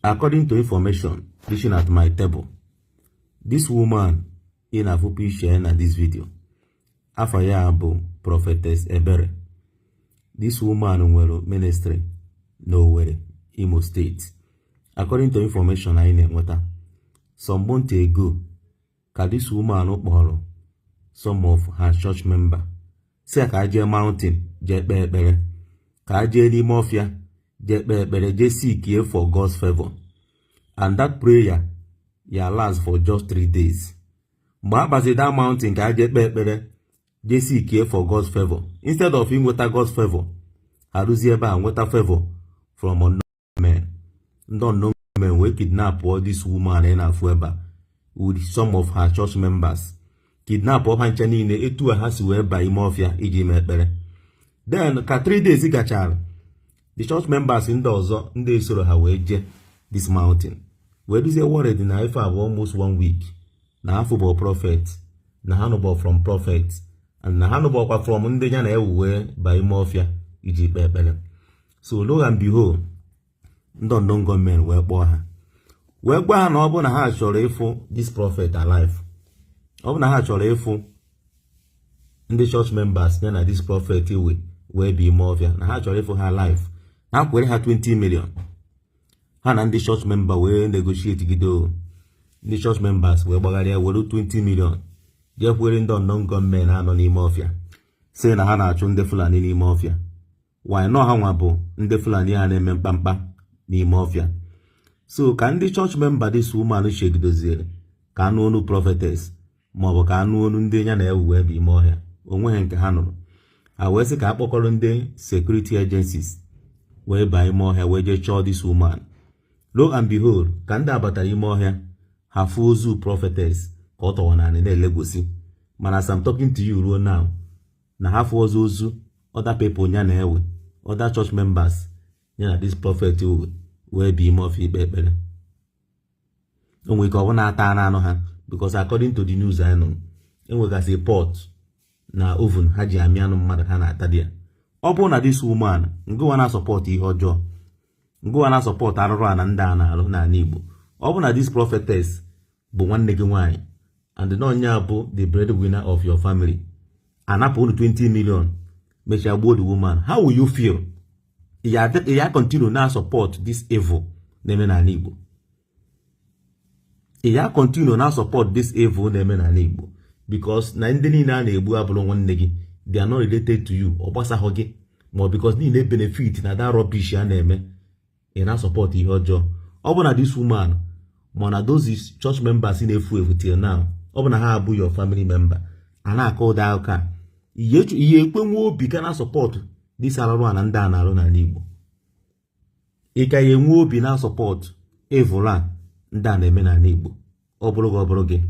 According to information reaching at my table, this woman in a fupi share na this video, afaya bụ prophetess Ebere. This woman nwere ministry n'Owerri, Imo State. According to information I na-enweta, some months ago, ka this woman kpọrọ some of her church member si ka jee mountain jee kpee ekpere, ka jee n'ime ọfịa jee kpee ekpere, jee seek for God's favor, and that prayer lasts for just 3 days. Mgbe abazi that mountain ka jee kpee ekpere, jee seek for God's favor, instead of inweta God's favor, ha ruzie ebe a nweta favor from unknown men. Ndị unknown men wee kidnap all this woman na-afụ ebe with some of her church members. Kidnap ha ncha niile etu ha si wee ba ime ọfịa iji mee ekpere. Then ka 3 days gachara, the church members ndị ọzọ ndị esoro ha wee jee this mountain wee duzie worried na ife abụ almost 1 week na ha fụbọ prophet, na ha nụbọ from prophet, and na ha nụbọkwa from ndị ya na ewu wee ba ime ọfịa iji kpee ekpere. So lo and behold, ndị unknown gunmen wee kpọọ ha wee gwa ha na ọ bụ na ha chọrọ ịfụ this prophet alive, ọ bụ na ha chọrọ ịfụ ndị church members ya na this prophet wee bi ime ọfịa, na ha chọrọ ịfụ ha alive, ha kwere ha 20 million. Ha na ndị church member wee negotiate gido, ndị church members wee gbagharịa were 20 million jee kwere ndị unknown gunmen anọ n'ime ọfịa, sị na ha na-achụ ndị Fulani n'ime ọfịa. Why nọ ha nwa bụ ndị Fulani ha na-eme mkpamkpa n'ime ọfịa. So ka ndị church member this woman shegidoziere ka anụ onu prophetess maọbụ ka anụ onu ndị ya na ewu wee bi ime ọhịa, onweghị nke ha nụrụ. Ha wee sị ka akpọkọrọ ndị security agencies wee baa ime ọhịa wee jee chọọ this woman. Lo and behold, ka ndị abatara ime ọhịa ha fụ ozu prophetess ka ọ tọwa naanị na-elegosi. Mana as I'm talking to you ruo now, na ha fụ ozu other people ya na ewe, other church members ya na this prophet wee bi ime ọfịa ikpe ekpere. O nwere ike ọ bụ na-ata anụ ha, because according to the news I know, enwegasị pot na oven ha ji amị anụ mmadụ ha na-ata dị ya. Ọ bụ na this woman ngụwa na-asọpọt ihe ọjọọ, ngụwa na-asọpọt arụrụ a na ndị a na-alụ n'ala Igbo, ọ bụ na this prophetess bụ nwanne gị nwaanyị and n'ọnya bụ the breadwinner of your family, anapụ unu 20 million mechaa gbuo the woman, how will you feel? Ya continue na support this evil na-eme n'ala Igbo. Ya continue na support this evil na-eme n'ala Igbo, because na ndị niile a na-egbu abụrụ nwanne gị, they are not related to you, ọ gbasahụ gị, ma because niile benefit na that rubbish a na-eme, ị na support ihe ọjọọ. Ọ bụ na this woman ma na those church members na-efu efu till now, ọ bụ na ha abụ your family member, a na-akọ ụda aka, ihe ekwenwe obi ka na support this arụrụ a na ndị a na-arụ n'ala Igbo. Ị ka ya enwe obi na support evil a ndị a na-eme n'ala Igbo, ọ bụrụ gị.